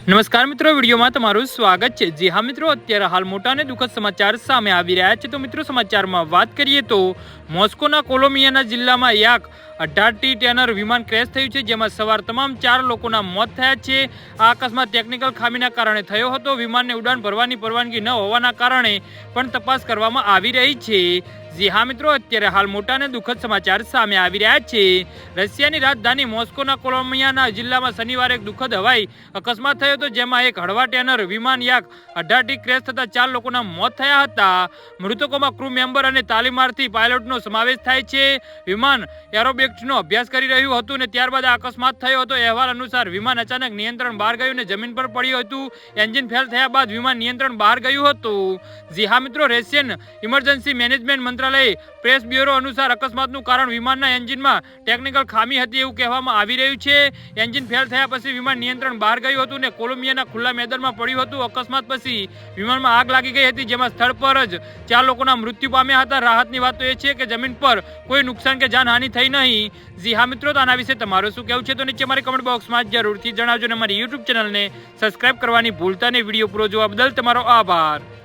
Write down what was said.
નમસ્કાર મિત્રો, વિડીયોમાં તમારું સ્વાગત છે। જી હા મિત્રો, અત્યારે હાલ મોટા અને દુઃખદ સમાચાર સામે આવી રહ્યા છે। તો મિત્રો, સમાચારમાં વાત કરીએ તો મોસ્કોના કોલોમિયાના જિલ્લામાં યાક 18T ટેનર વિમાન ક્રેશ થયું છે, જેમાં સવાર તમામ 4 લોકોના મોત થયા છે। આ અકસ્માત ટેકનિકલ ખામીના કારણે થયો હતો। વિમાનને ઉડાન ભરવાની પરવાનગી ન હોવાના કારણે પણ તપાસ કરવામાં આવી રહી છે। જી હા મિત્રો, અત્યારે હાલ મોટા અને દુઃખદ સમાચાર સામે આવી રહ્યા છે। રશિયાની રાજધાની મોસ્કોના કોલોમિયાના જિલ્લામાં શનિવારે એક દુઃખદ હવાઈ અકસ્માત થયો હતો, જેમાં એક હળવા ટેનર વિમાન યાક 18T ક્રેશ થતા 4 લોકોના મોત થયા હતા। મૃતકોમાં ક્રૂ મેમ્બર અને તાલીમાર્થી પાયલોટનો સમાવેશ થાય છે। વિમાન એરોબેટિક્સનો અભ્યાસ કરી રહ્યું હતું અને ત્યારબાદ આ અકસ્માત થયો હતો। અહેવાલ અનુસાર વિમાન અચાનક નિયંત્રણ બહાર ગયું અને જમીન પર પડ્યું હતું। એન્જિન ફેલ થયા બાદ વિમાન નિયંત્રણ બહાર ગયું હતું। જી હા મિત્રો, રશિયન ઇમરજન્સી મેનેજમેન્ટ મંત્રાલય પ્રેસ બ્યુરો અનુસાર અકસ્માતનું કારણ વિમાનના એન્જિનમાં ટેકનિકલ ખામી હતી એવું કહેવામાં આવી રહ્યું છે। એન્જિન ફેલ થયા પછી વિમાન નિયંત્રણ બહાર ગયું હતું અને કોલોમિયાના ખુલ્લા મેદાનમાં પડ્યું હતું। અકસ્માત પછી વિમાનમાં આગ લાગી ગઈ હતી, જેમાં સ્થળ પર જ 4 લોકોના મૃત્યુ પામ્યા હતા। રાહતની વાત તો એ છે કે જમીન પર કોઈ નુકસાન કે જાનહાનિ થઈ નહીં। જી હા મિત્રો, તો આના વિશે તમારું શું કહેવું છે તો નીચે મારી કમેન્ટ બોક્સમાં જરૂરથી જણાવજો અને અમારી યુટ્યુબ ચેનલને સબસ્ક્રાઇબ કરવાની ભૂલતા નહીં। વિડીયો પૂરો જોવા બદલ તમારો આભાર।